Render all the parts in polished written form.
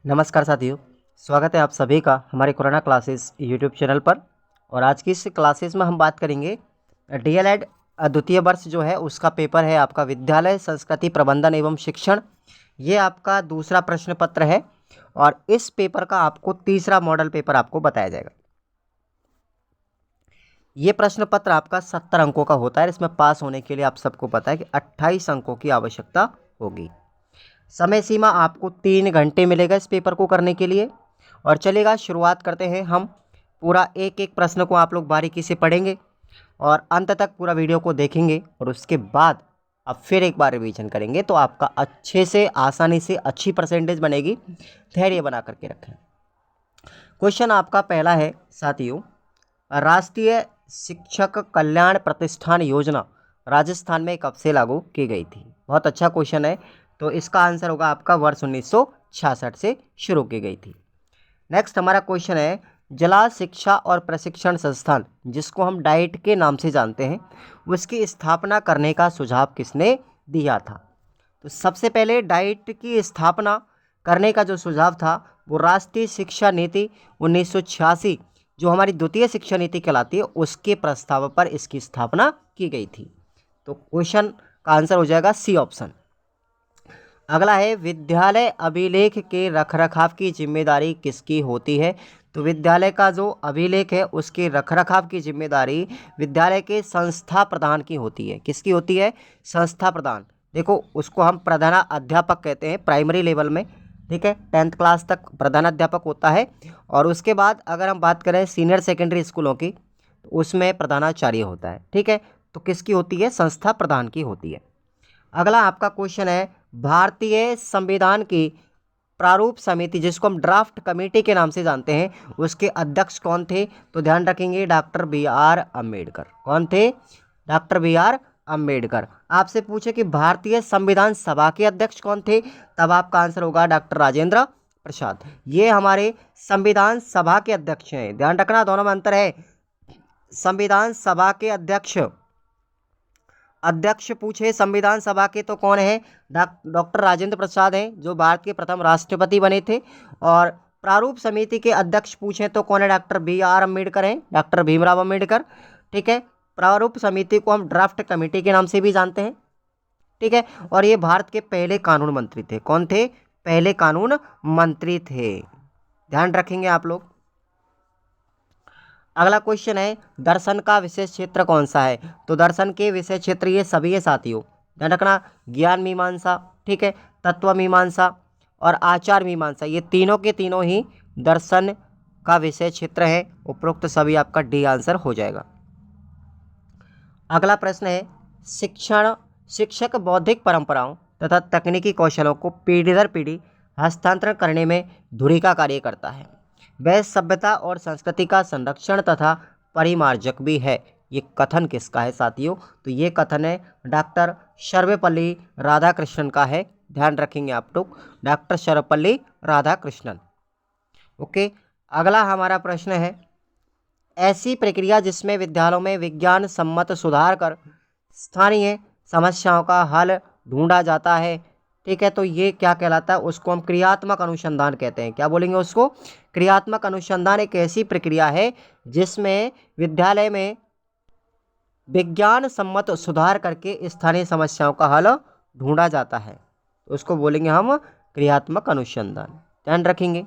नमस्कार साथियों, स्वागत है आप सभी का हमारे कोरोना क्लासेस यूट्यूब चैनल पर। और आज की इस क्लासेस में हम बात करेंगे डीएलएड द्वितीय वर्ष जो है उसका पेपर है आपका विद्यालय संस्कृति प्रबंधन एवं शिक्षण। ये आपका दूसरा प्रश्न पत्र है और इस पेपर का आपको तीसरा मॉडल पेपर आपको बताया जाएगा। ये प्रश्न पत्र आपका 70 अंकों का होता है। इसमें पास होने के लिए आप सबको पता है कि 28 अंकों की आवश्यकता होगी। समय सीमा आपको 3 घंटे मिलेगा इस पेपर को करने के लिए। और चलेगा, शुरुआत करते हैं हम। पूरा एक एक प्रश्न को आप लोग बारीकी से पढ़ेंगे और अंत तक पूरा वीडियो को देखेंगे और उसके बाद अब फिर एक बार रिवीजन करेंगे तो आपका अच्छे से आसानी से अच्छी परसेंटेज बनेगी। धैर्य बना करके रखें। क्वेश्चन आपका पहला है साथियों, राष्ट्रीय शिक्षक कल्याण प्रतिष्ठान योजना राजस्थान में कब से लागू की गई थी? बहुत अच्छा क्वेश्चन है। तो इसका आंसर होगा आपका वर्ष 1966 से शुरू की गई थी। नेक्स्ट हमारा क्वेश्चन है, जिला शिक्षा और प्रशिक्षण संस्थान जिसको हम डाइट के नाम से जानते हैं उसकी स्थापना करने का सुझाव किसने दिया था? तो सबसे पहले डाइट की स्थापना करने का जो सुझाव था वो राष्ट्रीय शिक्षा नीति 1986 जो हमारी द्वितीय शिक्षा नीति कहलाती है उसके प्रस्ताव पर इसकी स्थापना की गई थी। तो क्वेश्चन का आंसर हो जाएगा सी ऑप्शन। अगला है, विद्यालय अभिलेख के रखरखाव की जिम्मेदारी किसकी होती है? तो विद्यालय का जो अभिलेख है उसके रखरखाव की जिम्मेदारी विद्यालय के संस्था प्रधान की होती है। किसकी होती है? संस्था प्रधान। देखो, उसको हम प्रधानाध्यापक कहते हैं प्राइमरी लेवल में, ठीक है। 10th क्लास तक प्रधानाध्यापक होता है और उसके बाद अगर हम बात करें सीनियर सेकेंडरी स्कूलों की तो उसमें प्रधानाचार्य होता है, ठीक है। तो किसकी होती है? संस्था प्रधान की होती है। अगला आपका क्वेश्चन है, भारतीय संविधान की प्रारूप समिति जिसको हम ड्राफ्ट कमेटी के नाम से जानते हैं उसके अध्यक्ष कौन थे? तो ध्यान रखेंगे, डॉक्टर बी आर अम्बेडकर। कौन थे? Doctor B R Ambedkar. आपसे पूछे कि भारतीय संविधान सभा के अध्यक्ष कौन थे, तब आपका आंसर होगा डॉक्टर राजेंद्र प्रसाद। ये हमारे संविधान सभा के अध्यक्ष हैं। ध्यान रखना, दोनों में अंतर है। संविधान सभा के अध्यक्ष पूछे संविधान सभा के तो कौन है? डॉक्टर राजेंद्र प्रसाद हैं जो भारत के प्रथम राष्ट्रपति बने थे। और प्रारूप समिति के अध्यक्ष पूछे तो कौन है? डॉक्टर बी आर अम्बेडकर हैं, डॉक्टर भीमराव अम्बेडकर, ठीक है। प्रारूप समिति को हम ड्राफ्ट कमेटी के नाम से भी जानते हैं, ठीक है। और ये भारत के पहले कानून मंत्री थे। कौन थे? पहले कानून मंत्री थे। ध्यान रखेंगे आप लोग। अगला क्वेश्चन है, दर्शन का विषय क्षेत्र कौन सा है? तो दर्शन के विषय क्षेत्र ये सभी है साथियों। ध्यान रखना, ज्ञान मीमांसा, ठीक है, तत्व मीमांसा और आचार मीमांसा, ये तीनों के तीनों ही दर्शन का विषय क्षेत्र है। उपरोक्त सभी आपका डी आंसर हो जाएगा। अगला प्रश्न है, शिक्षक बौद्धिक परंपराओं तथा तकनीकी कौशलों को पीढ़ी दर पीढ़ी हस्तांतरण करने में धुरी का कार्य करता है। वह सभ्यता और संस्कृति का संरक्षण तथा परिमार्जक भी है। ये कथन किसका है साथियों? तो ये कथन है डॉक्टर सर्वपल्ली राधाकृष्णन का है। ध्यान रखेंगे आप लोग, डॉक्टर सर्वपल्ली राधाकृष्णन। ओके। अगला हमारा प्रश्न है, ऐसी प्रक्रिया जिसमें विद्यालयों में विज्ञान सम्मत सुधार कर स्थानीय समस्याओं का हल ढूंढा जाता है, ठीक है। तो ये क्या कहलाता है? उसको हम क्रियात्मक अनुसंधान कहते हैं। क्या बोलेंगे उसको? क्रियात्मक अनुसंधान एक ऐसी प्रक्रिया है जिसमें विद्यालय में विज्ञान सम्मत सुधार करके स्थानीय समस्याओं का हल ढूंढा जाता है, तो उसको बोलेंगे हम क्रियात्मक अनुसंधान। ध्यान रखेंगे।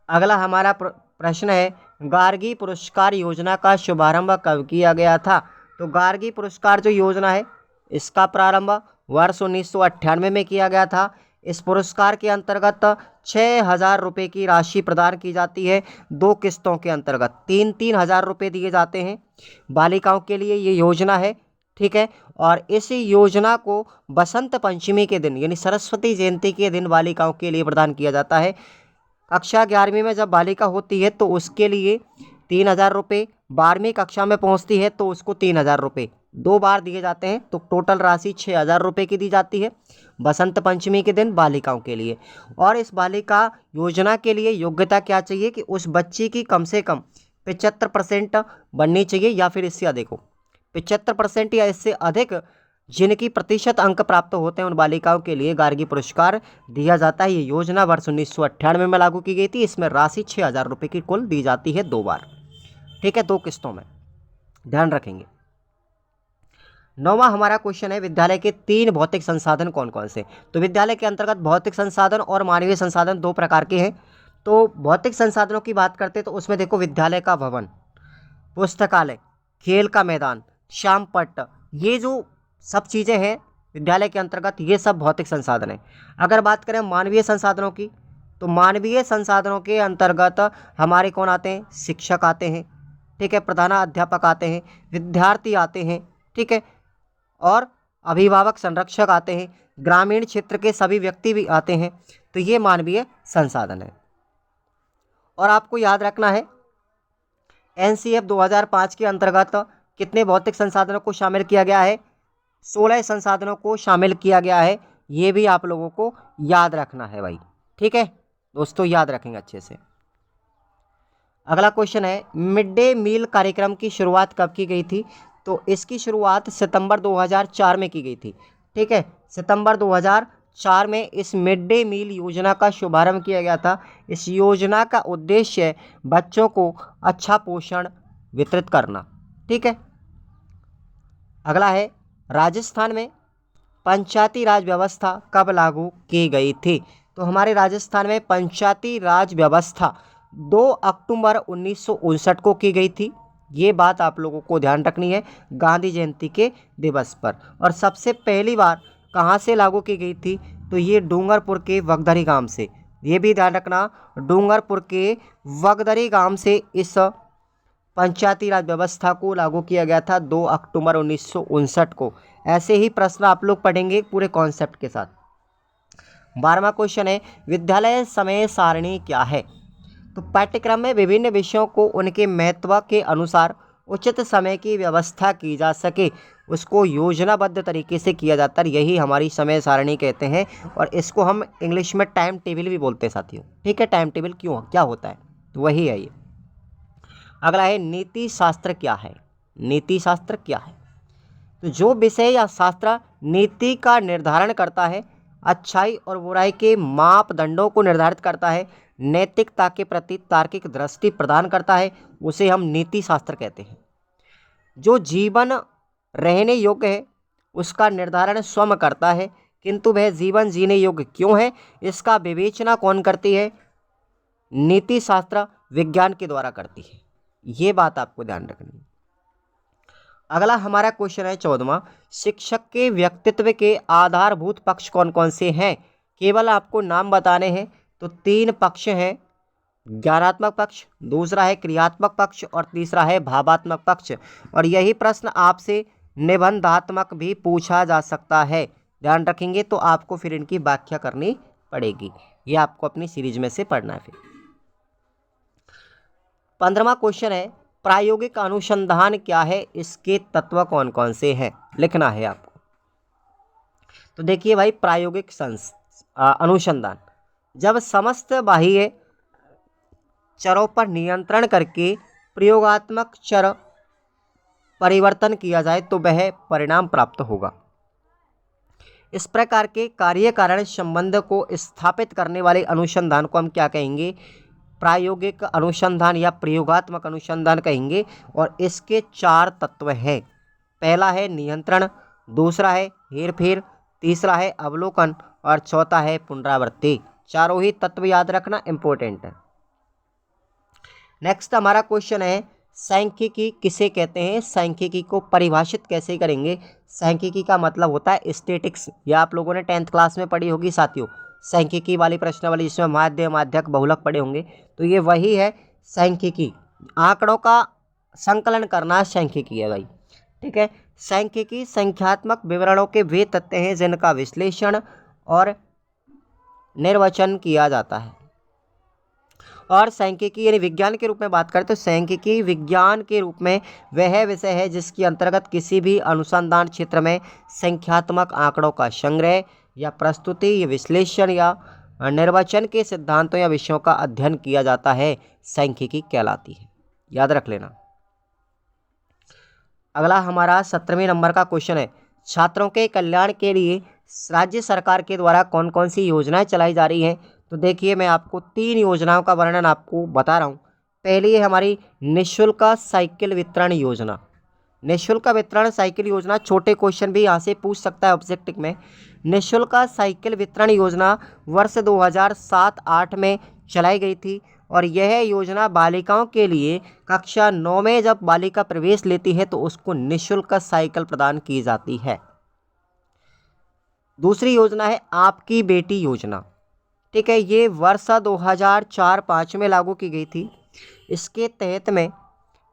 अगला हमारा प्रश्न है, गार्गी पुरस्कार योजना का शुभारंभ कब किया गया था? तो गार्गी पुरस्कार जो योजना है इसका प्रारंभ वर्ष 1998 में किया गया था। इस पुरस्कार के अंतर्गत 6,000 रुपये की राशि प्रदान की जाती है। 2 किस्तों के अंतर्गत 3,000 रुपये दिए जाते हैं बालिकाओं के लिए। ये योजना है, ठीक है। और इस योजना को बसंत पंचमी के दिन यानी सरस्वती जयंती के दिन बालिकाओं के लिए प्रदान किया जाता है। कक्षा 11वीं में जब बालिका होती है तो उसके लिए 3,000 रुपये, 12वीं कक्षा में पहुंचती है तो उसको 3,000 रुपये 2 बार दिए जाते हैं। तो टोटल राशि 6,000 रुपये की दी जाती है बसंत पंचमी के दिन बालिकाओं के लिए। और इस बालिका योजना के लिए योग्यता क्या चाहिए कि उस बच्ची की कम से कम 75% बननी चाहिए या फिर इससे अधिक हो। 75% या इससे अधिक जिनकी प्रतिशत अंक प्राप्त होते हैं उन बालिकाओं के लिए गार्गी पुरस्कार दिया जाता है। ये योजना वर्ष 1998 में लागू की गई थी। इसमें राशि 6,000 रुपये की कुल दी जाती है 2 बार, ठीक है, 2 किस्तों में, ध्यान रखेंगे। 9वां हमारा क्वेश्चन है, विद्यालय के 3 भौतिक संसाधन कौन कौन से। तो विद्यालय के अंतर्गत भौतिक संसाधन और मानवीय संसाधन 2 प्रकार के हैं। तो भौतिक संसाधनों की बात करते हैं तो उसमें देखो, विद्यालय का भवन, पुस्तकालय, खेल का मैदान, श्याम पट्ट, ये जो सब चीज़ें हैं विद्यालय के अंतर्गत, ये सब भौतिक संसाधन हैं। अगर बात करें मानवीय संसाधनों की, तो मानवीय संसाधनों के अंतर्गत हमारे कौन आते हैं, शिक्षक आते हैं, ठीक है, प्रधानाध्यापक आते हैं, विद्यार्थी आते हैं, ठीक है, और अभिभावक संरक्षक आते हैं, ग्रामीण क्षेत्र के सभी व्यक्ति भी आते हैं। तो ये मानवीय संसाधन है। और आपको याद रखना है, एनसीएफ 2005 के अंतर्गत कितने भौतिक संसाधनों को शामिल किया गया है, 16 संसाधनों को शामिल किया गया है। ये भी आप लोगों को याद रखना है भाई, ठीक है दोस्तों, याद रखेंगे अच्छे से। अगला क्वेश्चन है, मिड डे मील कार्यक्रम की शुरुआत कब की गई थी। तो इसकी शुरुआत सितंबर 2004 में की गई थी, ठीक है, सितंबर 2004 में इस मिड डे मील योजना का शुभारंभ किया गया था। इस योजना का उद्देश्य बच्चों को अच्छा पोषण वितरित करना, ठीक है। अगला है, राजस्थान में पंचायती राज व्यवस्था कब लागू की गई थी। तो हमारे राजस्थान में पंचायती राज व्यवस्था 2 अक्टूबर 1959 को की गई थी। ये बात आप लोगों को ध्यान रखनी है गांधी जयंती के दिवस पर। और सबसे पहली बार कहाँ से लागू की गई थी, तो ये डूंगरपुर के वगदरी गांव से। ये भी ध्यान रखना, डूंगरपुर के वगदरी गांव से इस पंचायती राज व्यवस्था को लागू किया गया था 2 अक्टूबर 1959 को। ऐसे ही प्रश्न आप लोग पढ़ेंगे पूरे कॉन्सेप्ट के साथ। 12वां क्वेश्चन है, विद्यालय समय सारणी क्या है। तो पाठ्यक्रम में विभिन्न विषयों को उनके महत्व के अनुसार उचित समय की व्यवस्था की जा सके, उसको योजनाबद्ध तरीके से किया जाता है। यही हमारी समय सारणी कहते हैं, और इसको हम इंग्लिश में टाइम टेबल भी बोलते हैं साथियों, ठीक है। टाइम टेबल क्यों क्या होता है, तो वही है ये। अगला है, नीति शास्त्र क्या है। नीति शास्त्र क्या है, तो जो विषय या शास्त्र नीति का निर्धारण करता है, अच्छाई और बुराई के मापदंडों को निर्धारित करता है, नैतिकता के प्रति तार्किक दृष्टि प्रदान करता है, उसे हम नीति शास्त्र कहते हैं। जो जीवन रहने योग्य है उसका निर्धारण स्वयं करता है, किंतु वह जीवन जीने योग्य क्यों है, इसका विवेचना कौन करती है, नीति शास्त्र विज्ञान के द्वारा करती है। ये बात आपको ध्यान रखनी है। अगला हमारा क्वेश्चन है 14वां, शिक्षक के व्यक्तित्व के आधारभूत पक्ष कौन कौन से हैं। केवल आपको नाम बताने हैं। तो 3 पक्ष हैं, ज्ञानात्मक पक्ष, दूसरा है क्रियात्मक पक्ष, और तीसरा है भावात्मक पक्ष। और यही प्रश्न आपसे निबंधात्मक भी पूछा जा सकता है, ध्यान रखेंगे। तो आपको फिर इनकी व्याख्या करनी पड़ेगी, ये आपको अपनी सीरीज में से पढ़ना है। फिर 15वां क्वेश्चन है, प्रायोगिक अनुसंधान क्या है, इसके तत्व कौन कौन से हैं, लिखना है आपको। तो देखिए भाई, प्रायोगिक अनुसंधान जब समस्त बाह्य चरों पर नियंत्रण करके प्रयोगात्मक चर परिवर्तन किया जाए तो वह परिणाम प्राप्त होगा। इस प्रकार के कार्य कारण संबंध को स्थापित करने वाले अनुसंधान को हम क्या कहेंगे, प्रायोगिक अनुसंधान या प्रयोगात्मक अनुसंधान कहेंगे। और इसके 4 तत्व हैं। पहला है नियंत्रण, दूसरा है हेरफेर, तीसरा है अवलोकन, और चौथा है पुनरावृत्ति। चारों ही तत्व याद रखना इंपॉर्टेंट है। नेक्स्ट हमारा क्वेश्चन है, सांख्यिकी किसे कहते हैं, सांख्यिकी को परिभाषित कैसे करेंगे। सांख्यिकी का मतलब होता है स्टैटिक्स, या आप लोगों ने 10th क्लास में पढ़ी होगी साथियों, सांख्यिकी वाली प्रश्नावली, जिसमें माध्य माध्यक बहुलक पढ़े होंगे। तो ये वही है सांख्यिकी, आंकड़ों का संकलन करना सांख्यिकी है भाई, ठीक है। सांख्यिकी संख्यात्मक विवरणों के वे तथ्य हैं जिनका विश्लेषण और निर्वचन किया जाता है। और सांख्यिकी यानी विज्ञान के रूप में बात करें तो सांख्यिकी विज्ञान के रूप में वह विषय है जिसके अंतर्गत किसी भी अनुसंधान क्षेत्र में संख्यात्मक आंकड़ों का संग्रह या प्रस्तुति या विश्लेषण या निर्वचन के सिद्धांतों या विषयों का अध्ययन किया जाता है, सांख्यिकी कहलाती है, याद रख लेना। अगला हमारा 17वें नंबर का क्वेश्चन है, छात्रों के कल्याण के लिए राज्य सरकार के द्वारा कौन कौन सी योजनाएं चलाई जा रही हैं, तो देखिए मैं आपको 3 योजनाओं का वर्णन आपको बता रहा हूँ। पहली है हमारी निःशुल्क साइकिल वितरण योजना। निःशुल्क वितरण साइकिल योजना, छोटे क्वेश्चन भी यहाँ से पूछ सकता है ऑब्जेक्टिव में। निःशुल्क साइकिल वितरण योजना वर्ष 2007-8 में चलाई गई थी और यह योजना बालिकाओं के लिए कक्षा 9 में जब बालिका प्रवेश लेती है तो उसको निःशुल्क साइकिल प्रदान की जाती है। दूसरी योजना है आपकी बेटी योजना। ठीक है, ये वर्ष 2004-5 में लागू की गई थी। इसके तहत में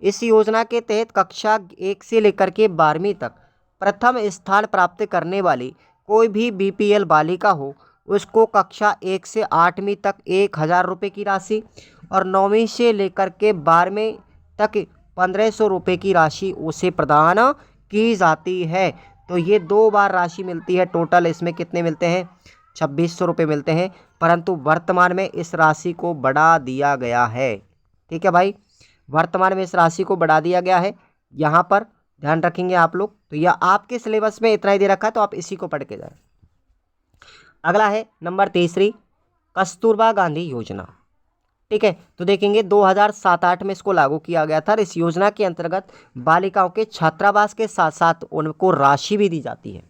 इस योजना के तहत कक्षा 1 से लेकर के 12वीं तक प्रथम स्थान प्राप्त करने वाली कोई भी बीपीएल बालिका हो उसको कक्षा 1 से 8वीं तक 1000 रुपये की राशि और 9वीं से लेकर के 12वीं तक 1500 रुपये की राशि उसे प्रदान की जाती है। तो ये 2 बार राशि मिलती है। टोटल इसमें कितने मिलते हैं? 2600 रुपये मिलते हैं, परंतु वर्तमान में इस राशि को बढ़ा दिया गया है। ठीक है भाई, वर्तमान में इस राशि को बढ़ा दिया गया है, यहाँ पर ध्यान रखेंगे आप लोग। तो यह आपके सिलेबस में इतना ही दे रखा है, तो आप इसी को पढ़ के जाए। अगला है नंबर 3 कस्तूरबा गांधी योजना। ठीक है, तो देखेंगे 2007-8 में इसको लागू किया गया था और इस योजना के अंतर्गत बालिकाओं के छात्रावास के साथ साथ उनको राशि भी दी जाती है।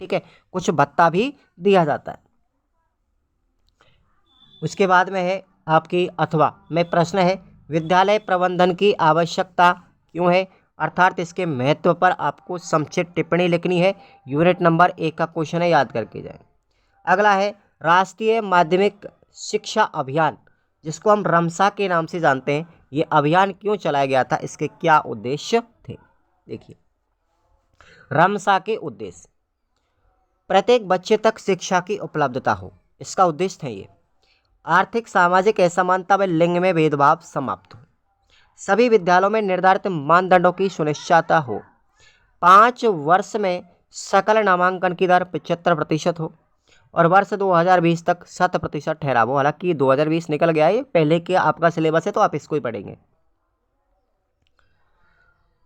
ठीक है, कुछ भत्ता भी दिया जाता है। उसके बाद में है आपकी अथवा में प्रश्न है विद्यालय प्रबंधन की आवश्यकता क्यों है, अर्थात इसके महत्व पर आपको संक्षिप्त टिप्पणी लिखनी है। यूनिट नंबर 1 का क्वेश्चन है, याद करके जाएं। अगला है राष्ट्रीय माध्यमिक शिक्षा अभियान, जिसको हम रमसा के नाम से जानते हैं। ये अभियान क्यों चलाया गया था, इसके क्या उद्देश्य थे? देखिए, रमसा के उद्देश्य प्रत्येक बच्चे तक शिक्षा की उपलब्धता हो, इसका उद्देश्य है ये। आर्थिक सामाजिक असमानता व लिंग में भेदभाव समाप्त हो, सभी विद्यालयों में निर्धारित मानदंडों की सुनिश्चितता हो, 5 वर्ष में सकल नामांकन की दर 75% हो और वर्ष 2020 तक 100% ठहराव हो। हालांकि 2020 निकल गया है, पहले के आपका सिलेबस है तो आप इसको ही पढ़ेंगे।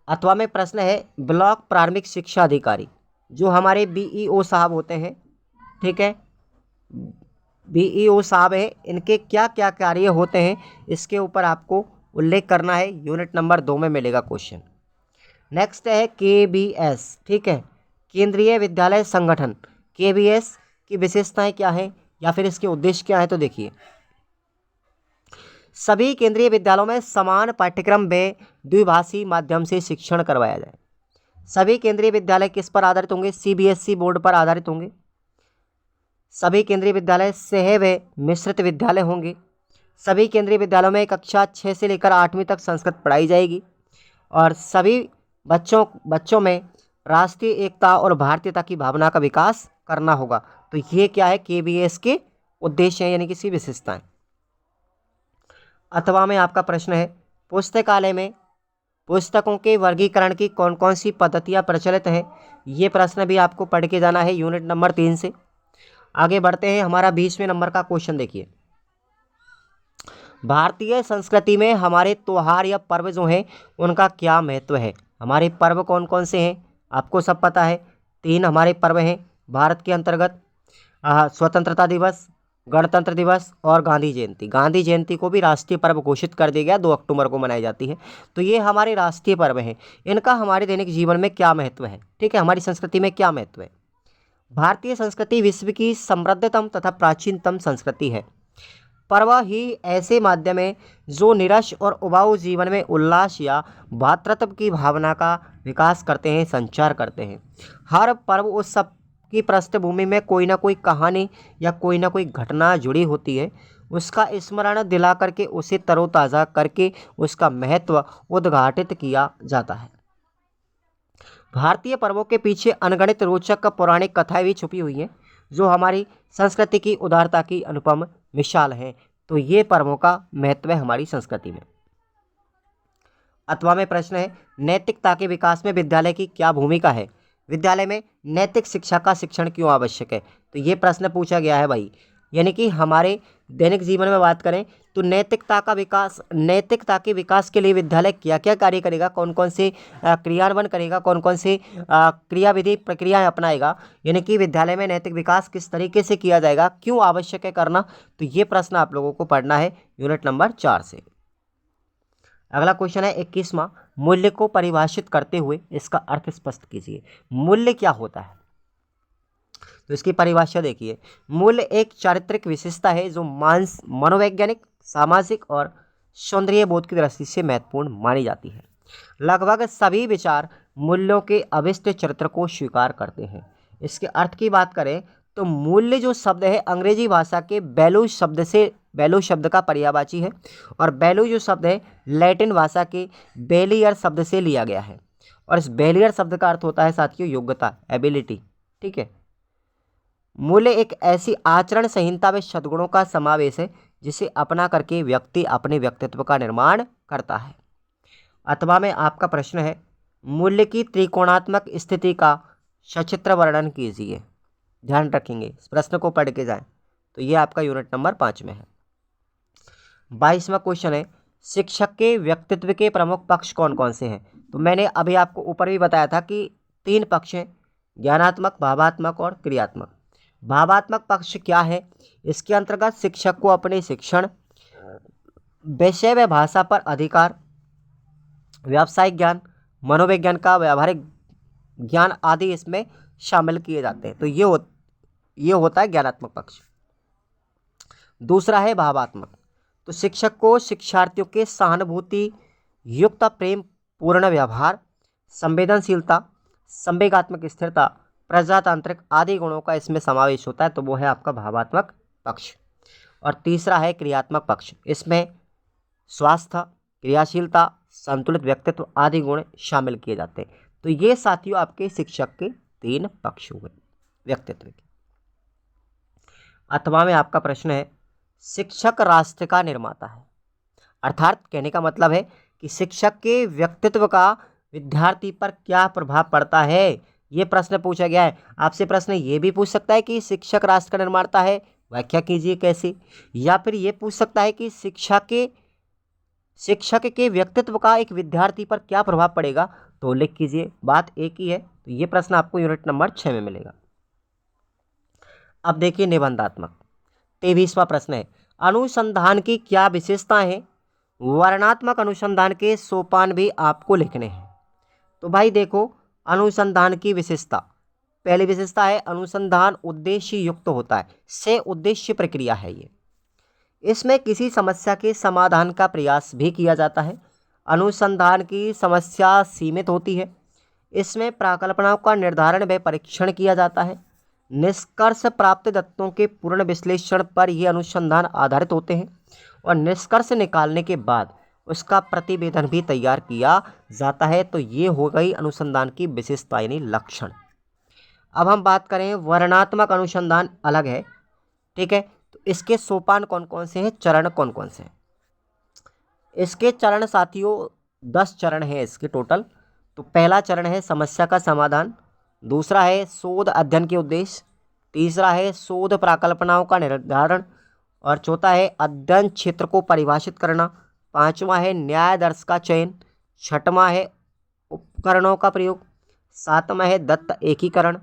अथवा में प्रश्न है ब्लॉक प्राथमिक शिक्षा अधिकारी, जो हमारे बीईओ साहब होते हैं। ठीक है, बीईओ साहब हैं, इनके क्या क्या कार्य होते हैं इसके ऊपर आपको उल्लेख करना है। यूनिट नंबर 2 में मिलेगा क्वेश्चन। नेक्स्ट है केबीएस। ठीक है, केंद्रीय विद्यालय संगठन। केबीएस की विशेषताएं क्या हैं या फिर इसके उद्देश्य क्या है, तो देखिए सभी केंद्रीय विद्यालयों में समान पाठ्यक्रम व द्विभाषी माध्यम से शिक्षण करवाया जाए। सभी केंद्रीय विद्यालय किस पर आधारित होंगे? सीबीएसई बोर्ड पर आधारित होंगे। सभी केंद्रीय विद्यालय सह व मिश्रित विद्यालय होंगे। सभी केंद्रीय विद्यालयों में कक्षा 6 से लेकर 8वीं तक संस्कृत पढ़ाई जाएगी और सभी बच्चों में राष्ट्रीय एकता और भारतीयता की भावना का विकास करना होगा। तो ये क्या है? केबीएस के उद्देश्य हैं, यानी कि विशेषताएं। अथवा में आपका प्रश्न है पुस्तकालय में पुस्तकों के वर्गीकरण की कौन कौन सी पद्धतियां प्रचलित हैं। ये प्रश्न भी आपको पढ़ के जाना है यूनिट नंबर 3 से। आगे बढ़ते हैं, हमारा 20वें नंबर का क्वेश्चन देखिए। भारतीय संस्कृति में हमारे त्योहार या पर्व जो हैं उनका क्या महत्व है? हमारे पर्व कौन कौन से हैं आपको सब पता है। 3 हमारे पर्व हैं भारत के अंतर्गत, स्वतंत्रता दिवस, गणतंत्र दिवस और गांधी जयंती। गांधी जयंती को भी राष्ट्रीय पर्व घोषित कर दिया गया, 2 अक्टूबर को मनाई जाती है। तो ये हमारे राष्ट्रीय पर्व हैं, इनका हमारे दैनिक जीवन में क्या महत्व है? ठीक है, हमारी संस्कृति में क्या महत्व है? भारतीय संस्कृति विश्व की समृद्धतम तथा प्राचीनतम संस्कृति है। पर्व ही ऐसे माध्यम है जो निरश और उबाऊ जीवन में उल्लास या भातृत्व की भावना का विकास करते हैं, संचार करते हैं। हर पर्व उस सब की पृष्ठभूमि में कोई ना कोई कहानी या कोई ना कोई घटना जुड़ी होती है। उसका स्मरण दिला करके उसे तरोताज़ा करके उसका महत्व उद्घाटित किया जाता है। भारतीय पर्वों के पीछे अनगणित रोचक पौराणिक कथाएं भी छुपी हुई हैं जो हमारी संस्कृति की उदारता की अनुपम मिसाल हैं। तो ये पर्वों का महत्व है हमारी संस्कृति में। अथवा में प्रश्न है नैतिकता के विकास में विद्यालय की क्या भूमिका है? विद्यालय में नैतिक शिक्षा का शिक्षण क्यों आवश्यक है? तो ये प्रश्न पूछा गया है भाई। यानी कि हमारे दैनिक जीवन में बात करें तो नैतिकता के विकास के लिए विद्यालय क्या क्या कार्य करेगा, कौन कौन से क्रियान्वयन करेगा, कौन कौन से क्रियाविधि प्रक्रियाएं अपनाएगा, यानी कि विद्यालय में नैतिक विकास किस तरीके से किया जाएगा, क्यों आवश्यक है करना। तो ये प्रश्न आप लोगों को पढ़ना है यूनिट नंबर 4 से। अगला क्वेश्चन है 21वां, मूल्य को परिभाषित करते हुए इसका अर्थ स्पष्ट कीजिए। मूल्य क्या होता है, तो इसकी परिभाषा देखिए। मूल्य एक चारित्रिक विशेषता है जो मनोवैज्ञानिक, सामाजिक और सौंदर्य बोध की दृष्टि से महत्वपूर्ण मानी जाती है। लगभग सभी विचार मूल्यों के अविष्ट चरित्र को स्वीकार करते हैं। इसके अर्थ की बात करें तो मूल्य जो शब्द है अंग्रेजी भाषा के वैल्यू शब्द का पर्यायवाची है, और वैल्यू जो शब्द है लैटिन भाषा के वेलियर शब्द से लिया गया है, और इस वेलियर शब्द का अर्थ होता है साथियों योग्यता, एबिलिटी। ठीक है। मूल्य एक ऐसी आचरण संहिता व सद्गुणों का समावेश है जिसे अपना करके व्यक्ति अपने व्यक्तित्व का निर्माण करता है। अथवा में आपका प्रश्न है, मूल्य की त्रिकोणात्मक स्थिति का सचित्र वर्णन कीजिए। ध्यान रखेंगे, इस प्रश्न को पढ़ के जाएं। तो ये आपका यूनिट नंबर 5 में है। 22वां क्वेश्चन है, शिक्षक के व्यक्तित्व के प्रमुख पक्ष कौन कौन से हैं। तो मैंने अभी आपको ऊपर भी बताया था कि 3 पक्ष हैं, ज्ञानात्मक, भावात्मक और क्रियात्मक। भावात्मक पक्ष क्या है, इसके अंतर्गत शिक्षक को अपने शिक्षण, विषय व भाषा पर अधिकार, व्यावसायिक ज्ञान, मनोविज्ञान का व्यावहारिक ज्ञान आदि इसमें शामिल किए जाते हैं। तो ये होता है ज्ञानात्मक पक्ष। दूसरा है भावात्मक, तो शिक्षक को शिक्षार्थियों के सहानुभूति युक्त प्रेम पूर्ण व्यवहार, संवेदनशीलता, संवेगात्मक स्थिरता, प्रजातांत्रिक आदि गुणों का इसमें समावेश होता है। तो वो है आपका भावात्मक पक्ष। और तीसरा है क्रियात्मक पक्ष, इसमें स्वास्थ्य, क्रियाशीलता, संतुलित व्यक्तित्व आदि गुण शामिल किए जाते हैं। तो ये साथियों आपके शिक्षक के 3 पक्ष हुए व्यक्तित्व के। अथवा में आपका प्रश्न है, शिक्षक राष्ट्र का निर्माता है। अर्थात कहने का मतलब है कि शिक्षक के व्यक्तित्व का विद्यार्थी पर क्या प्रभाव पड़ता है, ये प्रश्न पूछा गया है। आपसे प्रश्न ये भी पूछ सकता है कि शिक्षक राष्ट्र का निर्माता है, व्याख्या कीजिए कैसे। या फिर ये पूछ सकता है कि शिक्षक के व्यक्तित्व का एक विद्यार्थी पर क्या प्रभाव पड़ेगा, तो उल्लेख कीजिए। बात एक ही है। तो ये प्रश्न आपको यूनिट नंबर 6 में मिलेगा। अब देखिए निबंधात्मक 23वां प्रश्न है, अनुसंधान की क्या विशेषताएं हैं। वर्णनात्मक अनुसंधान के सोपान भी आपको लिखने हैं। तो भाई देखो, अनुसंधान की विशेषता, पहली विशेषता है अनुसंधान उद्देश्य युक्त होता है, से उद्देश्य प्रक्रिया है ये। इसमें किसी समस्या के समाधान का प्रयास भी किया जाता है। अनुसंधान की समस्या सीमित होती है। इसमें प्राकल्पनाओं का निर्धारण व परीक्षण किया जाता है। निष्कर्ष प्राप्त तथ्यों के पूर्ण विश्लेषण पर ये अनुसंधान आधारित होते हैं, और निष्कर्ष निकालने के बाद उसका प्रतिवेदन भी तैयार किया जाता है। तो ये हो गई अनुसंधान की विशेषता यानी लक्षण। अब हम बात करें वर्णनात्मक अनुसंधान अलग है। ठीक है। तो इसके सोपान कौन कौन से हैं, चरण कौन कौन से हैं। इसके चरण साथियों 10 चरण हैं इसके टोटल। तो पहला चरण है समस्या का समाधान, दूसरा है शोध अध्ययन के उद्देश्य, तीसरा है शोध प्राकल्पनाओं का निर्धारण, और चौथा है अध्ययन क्षेत्र को परिभाषित करना, पांचवा है न्याय दर्श का चयन, छठवां है उपकरणों का प्रयोग, सातवां है दत्त एकीकरण,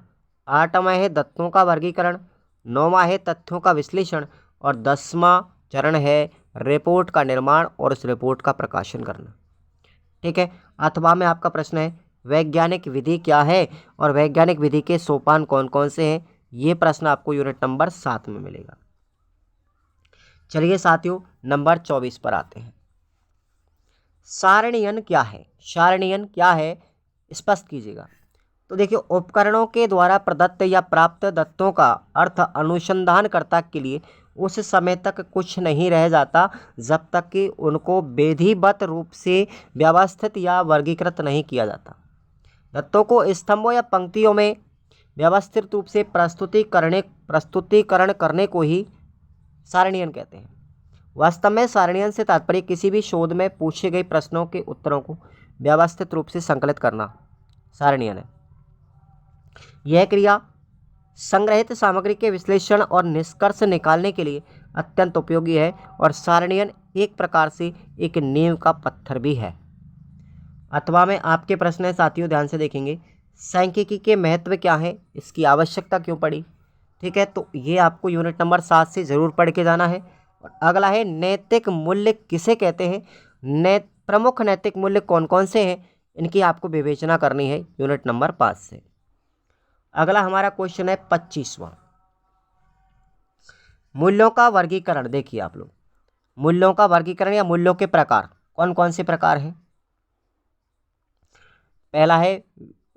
आठवां है तथ्यों का वर्गीकरण, नौवां है तथ्यों का विश्लेषण, और 10वां चरण है रिपोर्ट का निर्माण और उस रिपोर्ट का प्रकाशन करना। ठीक है। अथवा में आपका प्रश्न है वैज्ञानिक विधि क्या है और वैज्ञानिक विधि के सोपान कौन कौन से हैं। ये प्रश्न आपको यूनिट नंबर 7 में मिलेगा। चलिए साथियों नंबर 24 पर आते हैं। सारणीयन क्या है, सारणीयन क्या है स्पष्ट कीजिएगा। तो देखिए, उपकरणों के द्वारा प्रदत्त या प्राप्त तथ्यों का अर्थ अनुसंधानकर्ता के लिए उस समय तक कुछ नहीं रह जाता जब तक कि उनको विधिवत रूप से व्यवस्थित या वर्गीकृत नहीं किया जाता। तथ्यों को स्तंभों या पंक्तियों में व्यवस्थित रूप से प्रस्तुतिकरण करने को ही सारणीयन कहते हैं। वास्तव में सारणीयन से तात्पर्य किसी भी शोध में पूछे गए प्रश्नों के उत्तरों को व्यवस्थित रूप से संकलित करना सारणीयन है। यह क्रिया संग्रहित सामग्री के विश्लेषण और निष्कर्ष निकालने के लिए अत्यंत उपयोगी है और सारणीयन एक प्रकार से एक नींव का पत्थर भी है। अथवा में आपके प्रश्न है साथियों, ध्यान से देखेंगे। सांख्यिकी के महत्व क्या है, इसकी आवश्यकता क्यों पड़ी। ठीक है, तो ये आपको यूनिट नंबर 7 से ज़रूर पढ़ के जाना है। और अगला है नैतिक मूल्य किसे कहते हैं, प्रमुख नैतिक मूल्य कौन कौन से हैं, इनकी आपको विवेचना करनी है यूनिट नंबर 5 से। अगला हमारा क्वेश्चन है 25वां, मूल्यों का वर्गीकरण। देखिए आप लोग, मूल्यों का वर्गीकरण या मूल्यों के प्रकार कौन कौन से प्रकार हैं। पहला है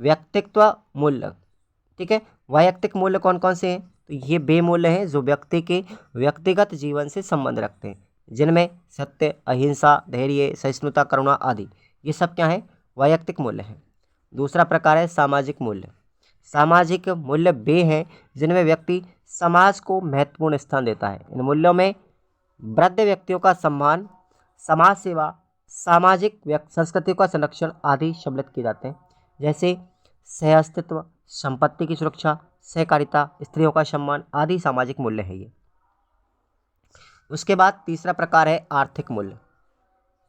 व्यक्तित्व मूल्य। ठीक है, वैयक्तिक मूल्य कौन कौन से हैं, तो ये वे मूल्य हैं जो व्यक्ति के व्यक्तिगत जीवन से संबंध रखते हैं, जिनमें सत्य, अहिंसा, धैर्य, सहिष्णुता, करुणा आदि, ये सब क्या है, वैयक्तिक मूल्य हैं। दूसरा प्रकार है सामाजिक मूल्य। सामाजिक मूल्य वे हैं जिनमें व्यक्ति समाज को महत्वपूर्ण स्थान देता है। इन मूल्यों में वृद्ध व्यक्तियों का सम्मान, समाज सेवा, सामाजिक संस्कृतियों का संरक्षण आदि सम्मिलित किए जाते हैं। जैसे सहअस्तित्व, संपत्ति की सुरक्षा, सहकारिता, स्त्रियों का सम्मान आदि सामाजिक मूल्य है ये। उसके बाद तीसरा प्रकार है आर्थिक मूल्य।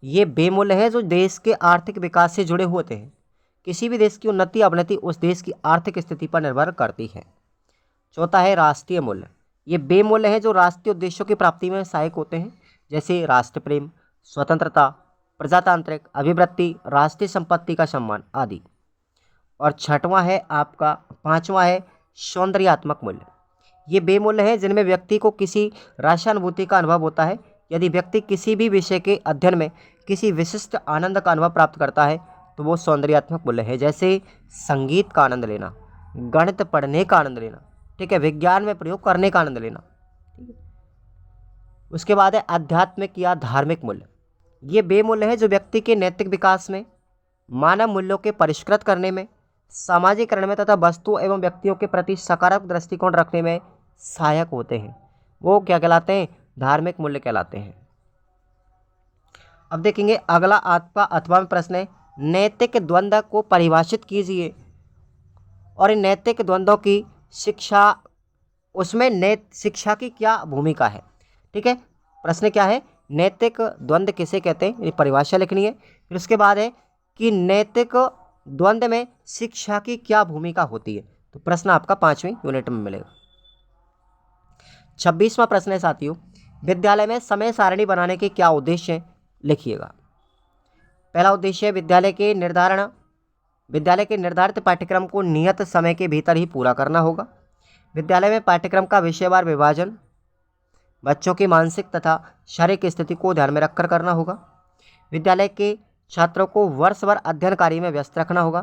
ये वे मूल्य हैं जो देश के आर्थिक विकास से जुड़े होते हैं। किसी भी देश की उन्नति अवनति उस देश की आर्थिक स्थिति पर निर्भर करती है। चौथा है राष्ट्रीय मूल्य। ये वे मूल्य हैं जो राष्ट्रीय उद्देश्यों की प्राप्ति में सहायक होते हैं, जैसे राष्ट्र प्रेम, स्वतंत्रता, प्रजातांत्रिक अभिवृत्ति, राष्ट्रीय संपत्ति का सम्मान आदि। और छठवां है आपका, पांचवां है सौंदर्यात्मक मूल्य। ये वे मूल्य हैं जिनमें व्यक्ति को किसी रसानुभूति का अनुभव होता है। यदि व्यक्ति किसी भी विषय के अध्ययन में किसी विशिष्ट आनंद का अनुभव प्राप्त करता है तो वो सौंदर्यात्मक मूल्य है। जैसे संगीत का आनंद लेना, गणित पढ़ने का आनंद लेना, ठीक है, विज्ञान में प्रयोग करने का आनंद लेना। ठीक है, उसके बाद है आध्यात्मिक या धार्मिक मूल्य। ये वे मूल्य हैं जो व्यक्ति के नैतिक विकास में, मानव मूल्यों के परिष्कृत करने में, सामाजिकरण में तथा वस्तु एवं व्यक्तियों के प्रति सकारात्मक दृष्टिकोण रखने में सहायक होते हैं। वो क्या कहलाते हैं, धार्मिक मूल्य कहलाते हैं। अब देखेंगे अगला आपका अथवा में प्रश्न है, नैतिक द्वंद्व को परिभाषित कीजिए और इन नैतिक द्वंद्वों की शिक्षा, उसमें शिक्षा की क्या भूमिका है। ठीक है, प्रश्न क्या है, नैतिक द्वंद्व किसे कहते हैं, ये परिभाषा लिखनी है। फिर उसके बाद है कि नैतिक द्वंद्व में शिक्षा की क्या भूमिका होती है। तो प्रश्न आपका 5वीं यूनिट में मिलेगा। 26वां प्रश्न है साथियों, विद्यालय में समय सारणी बनाने के क्या उद्देश्य हैं, लिखिएगा। पहला उद्देश्य है विद्यालय के निर्धारित पाठ्यक्रम को नियत समय के भीतर ही पूरा करना होगा। विद्यालय में पाठ्यक्रम का विषयवार विभाजन बच्चों की मानसिक तथा शारीरिक स्थिति को ध्यान में रखकर करना होगा। विद्यालय के छात्रों को वर्ष भर अध्ययन कार्य में व्यस्त रखना होगा।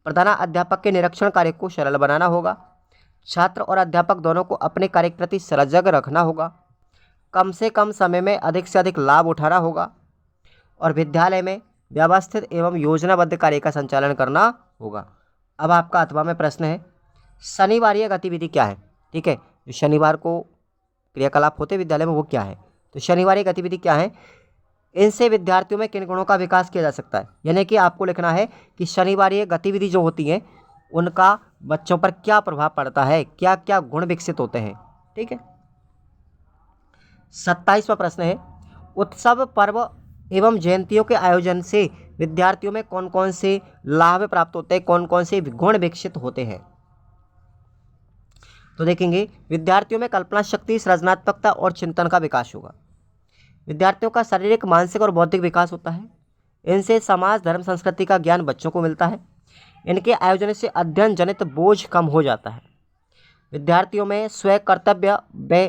प्रधानाध्यापक के निरीक्षण कार्य को सरल बनाना होगा। छात्र और अध्यापक दोनों को अपने कार्य के प्रति सजग रखना होगा। कम से कम समय में अधिक से अधिक लाभ उठाना होगा और विद्यालय में व्यवस्थित एवं योजनाबद्ध कार्य का संचालन करना होगा। अब आपका अथवा में प्रश्न है, शनिवारीय गतिविधि क्या है। ठीक है, जो शनिवार को क्रियाकलाप होते विद्यालय में वो क्या है, तो शनिवारीय गतिविधि क्या है, इनसे विद्यार्थियों में किन गुणों का विकास किया जा सकता है। यानी कि आपको लिखना है कि शनिवारीय गतिविधि जो होती हैं उनका बच्चों पर क्या प्रभाव पड़ता है, क्या क्या गुण विकसित होते हैं। ठीक है, 27वां प्रश्न है, उत्सव, पर्व एवं जयंतियों के आयोजन से विद्यार्थियों में कौन कौन से लाभ प्राप्त होते हैं, कौन कौन से गुण विकसित होते हैं। तो देखेंगे विद्यार्थियों में कल्पना शक्ति, सृजनात्मकता और चिंतन का विकास होगा। विद्यार्थियों का शारीरिक, मानसिक और बौद्धिक विकास होता है। इनसे समाज, धर्म, संस्कृति का ज्ञान बच्चों को मिलता है। इनके आयोजन से अध्ययन जनित बोझ कम हो जाता है। विद्यार्थियों में स्वयं कर्तव्य व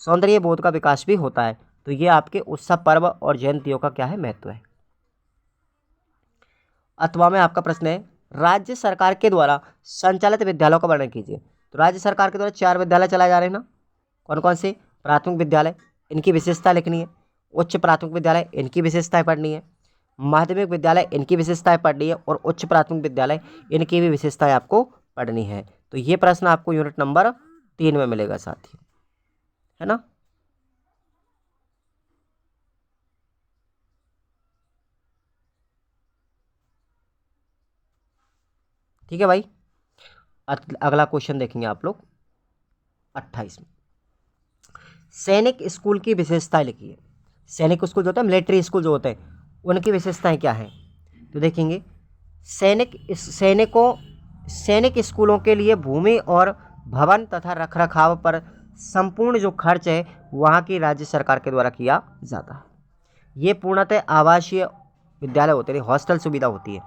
सौंदर्य बोध का विकास भी होता है। तो ये आपके उत्सव, पर्व और जयंतियों का क्या है, महत्व है। अथवा में आपका प्रश्न है, राज्य सरकार के द्वारा संचालित विद्यालयों का वर्णन कीजिए। तो राज्य सरकार के द्वारा 4 विद्यालय चलाए जा रहे हैं ना, कौन कौन से, प्राथमिक विद्यालय, इनकी विशेषता लिखनी है। उच्च प्राथमिक विद्यालय, इनकी विशेषताएं पढ़नी है। माध्यमिक विद्यालय, इनकी विशेषताएं पढ़नी है। और उच्च प्राथमिक विद्यालय, इनकी भी विशेषताएं आपको पढ़नी है। तो ये प्रश्न आपको यूनिट नंबर 3 में मिलेगा साथी, है ना। ठीक है भाई। अगला क्वेश्चन देखेंगे आप लोग 28 में। सैनिक स्कूल की विशेषताएं लिखिए। सैनिक स्कूल जो होता है, मिलिट्री स्कूल जो होते हैं, उनकी विशेषताएं क्या हैं? तो देखेंगे, सैनिक स्कूलों के लिए भूमि और भवन तथा रखरखाव पर संपूर्ण जो खर्च है वहाँ की राज्य सरकार के द्वारा किया जाता है। ये पूर्णतः आवासीय विद्यालय होते हैं, हॉस्टल सुविधा होती है,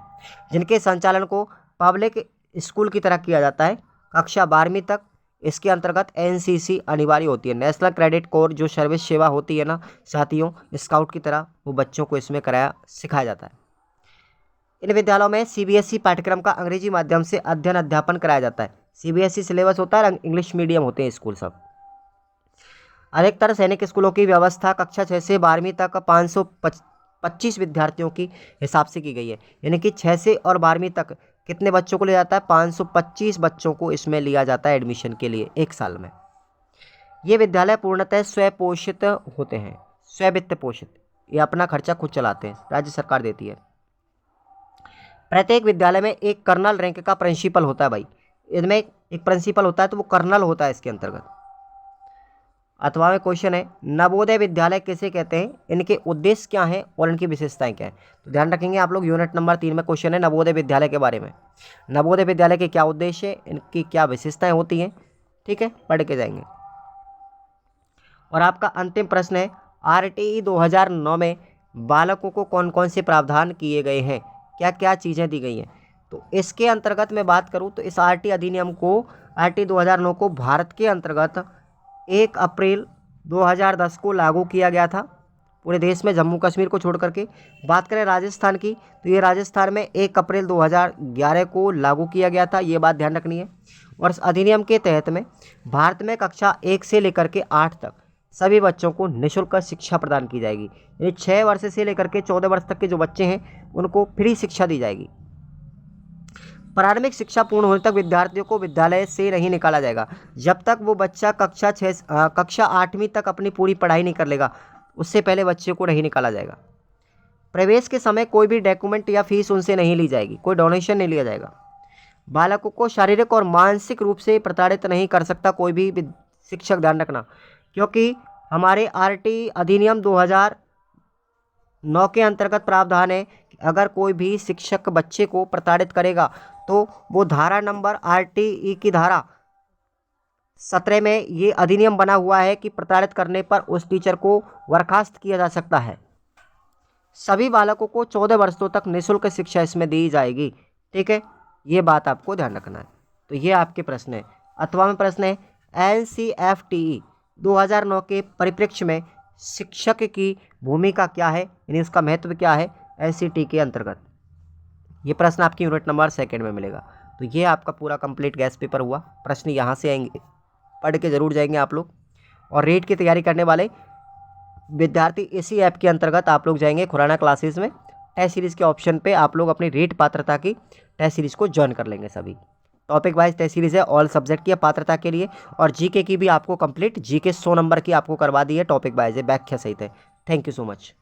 जिनके संचालन को पब्लिक स्कूल की तरह किया जाता है। कक्षा 12वीं तक इसके अंतर्गत एनसीसी अनिवार्य होती है, नेशनल क्रेडिट कोर जो सर्विस सेवा होती है ना साथियों, स्काउट की तरह, वो बच्चों को इसमें सिखाया जाता है। इन विद्यालयों में सीबीएसई पाठ्यक्रम का अंग्रेजी माध्यम से अध्ययन अध्यापन कराया जाता है। सीबीएसई सिलेबस होता है, इंग्लिश मीडियम होते हैं स्कूल सब। अधिकतर सैनिक स्कूलों की व्यवस्था कक्षा 6 से 12वीं तक 525 विद्यार्थियों की हिसाब से की गई है। यानी कि 6 से और 12वीं तक कितने बच्चों को लिया जाता है? 525 बच्चों को इसमें लिया जाता है एडमिशन के लिए एक साल में। ये विद्यालय पूर्णतः स्वपोषित होते हैं, स्ववित्त पोषित, ये अपना खर्चा खुद चलाते हैं, राज्य सरकार देती है। प्रत्येक विद्यालय में एक कर्नल रैंक का प्रिंसिपल होता है भाई, इनमें एक प्रिंसिपल होता है तो वो कर्नल होता है इसके अंतर्गत। अथवा में क्वेश्चन है, नवोदय विद्यालय किसे कहते हैं, इनके उद्देश्य क्या हैं और इनकी विशेषताएं क्या हैं? तो ध्यान रखेंगे आप लोग, यूनिट नंबर 3 में क्वेश्चन है नवोदय विद्यालय के बारे में। नवोदय विद्यालय के क्या उद्देश्य है, इनकी क्या विशेषताएं होती हैं, ठीक है, पढ़ के जाएंगे। और आपका अंतिम प्रश्न है, आरटीई 2009 में बालकों को कौन कौन से प्रावधान किए गए हैं, क्या क्या चीज़ें दी गई हैं? तो इसके अंतर्गत मैं बात करूं तो इस आरटी अधिनियम को, आरटी 2009 को भारत के अंतर्गत 1 अप्रैल 2010 को लागू किया गया था पूरे देश में, जम्मू कश्मीर को छोड़ करके। बात करें राजस्थान की, तो ये राजस्थान में 1 अप्रैल 2011 को लागू किया गया था, ये बात ध्यान रखनी है। और इस अधिनियम के तहत में भारत में कक्षा 1 से लेकर के 8 तक सभी बच्चों को निःशुल्क शिक्षा प्रदान की जाएगी। यानी 6 वर्ष से लेकर के 14 वर्ष तक के जो बच्चे हैं उनको फ्री शिक्षा दी जाएगी। प्रारंभिक शिक्षा पूर्ण होने तक विद्यार्थियों को विद्यालय से नहीं निकाला जाएगा। जब तक वो बच्चा कक्षा 8वीं तक अपनी पूरी पढ़ाई नहीं कर लेगा, उससे पहले बच्चे को नहीं निकाला जाएगा। प्रवेश के समय कोई भी डॉक्यूमेंट या फीस उनसे नहीं ली जाएगी, कोई डोनेशन नहीं लिया जाएगा। बालकों को शारीरिक और मानसिक रूप से प्रताड़ित नहीं कर सकता कोई भी शिक्षक, ध्यान रखना, क्योंकि हमारे आरटी अधिनियम 2009 के अंतर्गत प्रावधान है कि अगर कोई भी शिक्षक बच्चे को प्रताड़ित करेगा तो वो धारा नंबर आरटीई की धारा 17 में ये अधिनियम बना हुआ है कि प्रताड़ित करने पर उस टीचर को बर्खास्त किया जा सकता है। सभी बालकों को 14 वर्षों तक निःशुल्क शिक्षा इसमें दी जाएगी, ठीक है, ये बात आपको ध्यान रखना है। तो ये आपके प्रश्न है। अथवा में प्रश्न है, एनसीएफटी 2009 के परिप्रेक्ष्य में शिक्षक की भूमिका क्या है, यानी उसका महत्व क्या है एनसीटी के अंतर्गत? ये प्रश्न आपकी यूनिट नंबर 2 में मिलेगा। तो ये आपका पूरा कंप्लीट गैस पेपर हुआ। प्रश्न यहाँ से आएंगे, पढ़ के ज़रूर जाएंगे आप लोग। और रेट की तैयारी करने वाले विद्यार्थी इसी ऐप के अंतर्गत आप लोग जाएंगे खुराना क्लासेस में, टेस्ट सीरीज़ के ऑप्शन पे आप लोग अपनी रेट पात्रता की टेस्ट सीरीज़ को ज्वाइन कर लेंगे। सभी टॉपिक वाइज टेस्ट सीरीज़ है, ऑल सब्जेक्ट की पात्रता के लिए। और जीके की भी आपको कंप्लीट जीके 100 नंबर की आपको करवा दी है, टॉपिक वाइज है, व्याख्या सहित है। Thank you so much.